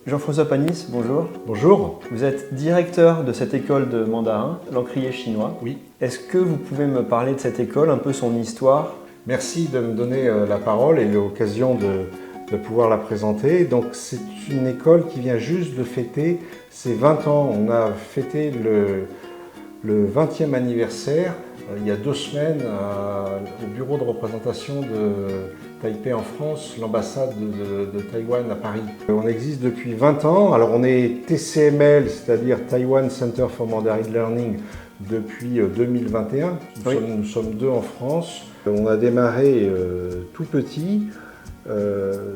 Jean-François Panis, bonjour. Bonjour. Vous êtes directeur de cette école de mandarin, l'Encrier chinois. Oui. Est-ce que vous pouvez me parler de cette école, un peu son histoire? Merci de me donner la parole et l'occasion de pouvoir la présenter. Donc c'est une école qui vient juste de fêter ses 20 ans. On a fêté le 20e anniversaire il y a 2 semaines au bureau de représentation de Taipei en France, l'ambassade de Taïwan à Paris. On existe depuis 20 ans. Alors on est TCML, c'est-à-dire Taiwan Center for Mandarin Learning, depuis 2021. Nous sommes 2 en France. On a démarré tout petit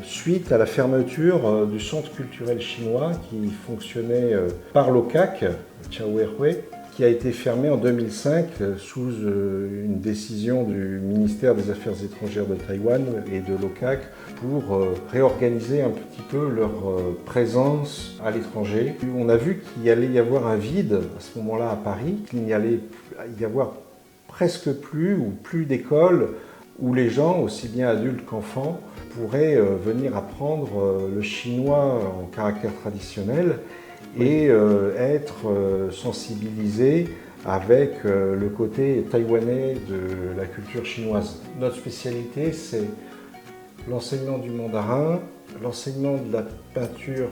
suite à la fermeture du centre culturel chinois qui fonctionnait par l'OCAC, Chaohuehue, qui a été fermé en 2005 sous une décision du ministère des Affaires étrangères de Taïwan et de l'OCAC pour réorganiser un petit peu leur présence à l'étranger. On a vu qu'il allait y avoir un vide à ce moment-là à Paris, qu'il n'y allait y avoir presque plus ou plus d'écoles où les gens, aussi bien adultes qu'enfants, pourraient venir apprendre le chinois en caractère traditionnel et être sensibilisés avec le côté taïwanais de la culture chinoise. Notre spécialité, c'est l'enseignement du mandarin, l'enseignement de la peinture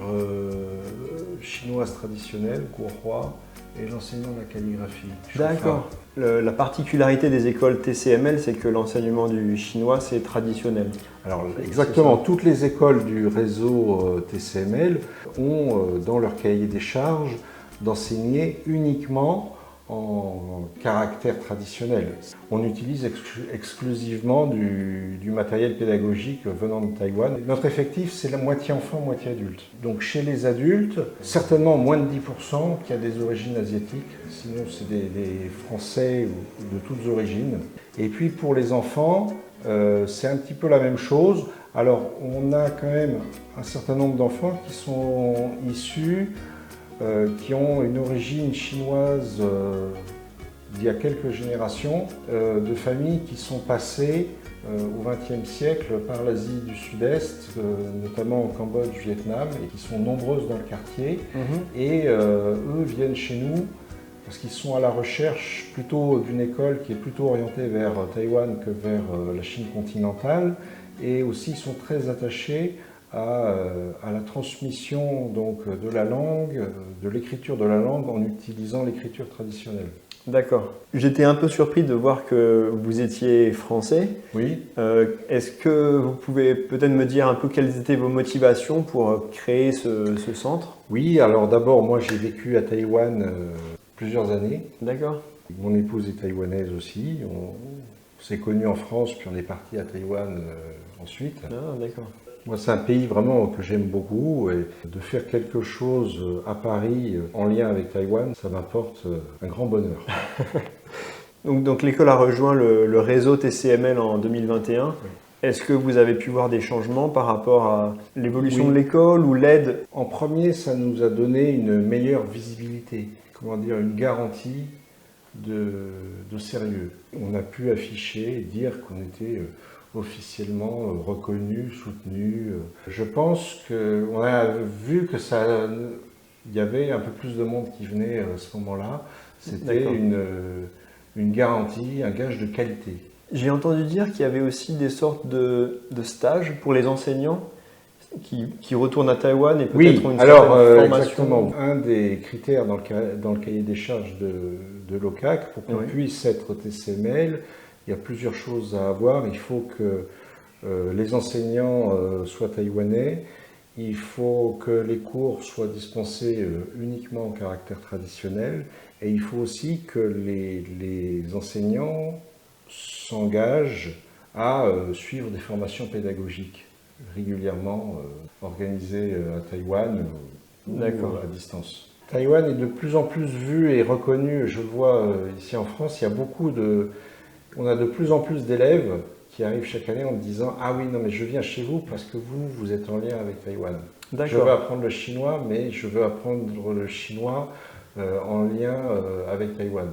chinoise traditionnelle, guohua, et l'enseignement de la calligraphie. D'accord. La particularité des écoles TCML, c'est que l'enseignement du chinois, c'est traditionnel. Alors exactement, toutes les écoles du réseau TCML ont dans leur cahier des charges d'enseigner uniquement en caractère traditionnel. On utilise exclusivement du matériel pédagogique venant de Taïwan. Notre effectif, c'est la moitié enfant, moitié adulte. Donc chez les adultes, certainement moins de 10% qui a des origines asiatiques, sinon c'est des Français ou de toutes origines. Et puis pour les enfants, c'est un petit peu la même chose. Alors on a quand même un certain nombre d'enfants qui sont issus qui ont une origine chinoise d'il y a quelques générations, de familles qui sont passées au XXe siècle par l'Asie du Sud-Est, notamment au Cambodge, Vietnam, et qui sont nombreuses dans le quartier. Et eux viennent chez nous parce qu'ils sont à la recherche plutôt d'une école qui est plutôt orientée vers Taïwan que vers la Chine continentale. Et aussi, ils sont très attachés à la transmission donc, de la langue, de l'écriture de la langue en utilisant l'écriture traditionnelle. D'accord. J'étais un peu surpris de voir que vous étiez français. Oui. Est-ce que vous pouvez peut-être me dire un peu quelles étaient vos motivations pour créer ce centre? Oui, alors d'abord, moi j'ai vécu à Taïwan plusieurs années. D'accord. Mon épouse est taïwanaise aussi. On s'est connus en France, puis on est parti à Taïwan ensuite. Ah, d'accord. Moi, c'est un pays vraiment que j'aime beaucoup et de faire quelque chose à Paris en lien avec Taïwan, ça m'apporte un grand bonheur. Donc l'école a rejoint le réseau TCML en 2021. Oui. Est-ce que vous avez pu voir des changements par rapport à l'évolution de l'école ou l'aide? En premier, ça nous a donné une meilleure visibilité, comment dire, une garantie de sérieux. On a pu afficher et dire qu'on était officiellement reconnu, soutenu. Je pense qu'on a vu que il y avait un peu plus de monde qui venait à ce moment-là. C'était une garantie, un gage de qualité. J'ai entendu dire qu'il y avait aussi des sortes de stages pour les enseignants qui retournent à Taïwan et peut-être une certaine formation. Exactement. Un des critères dans le cahier des charges de l'OCAC pour qu'on puisse être TCML, il y a plusieurs choses à avoir. Il faut que les enseignants soient taïwanais. Il faut que les cours soient dispensés uniquement en caractère traditionnel. Et il faut aussi que les enseignants s'engagent à suivre des formations pédagogiques. régulièrement organisés à Taïwan ou à distance. Taïwan est de plus en plus vu et reconnu. Je le vois ici en France, on a de plus en plus d'élèves qui arrivent chaque année en me disant « Ah oui, non mais je viens chez vous parce que vous êtes en lien avec Taïwan. Je veux apprendre le chinois, mais je veux apprendre le chinois en lien avec Taïwan. »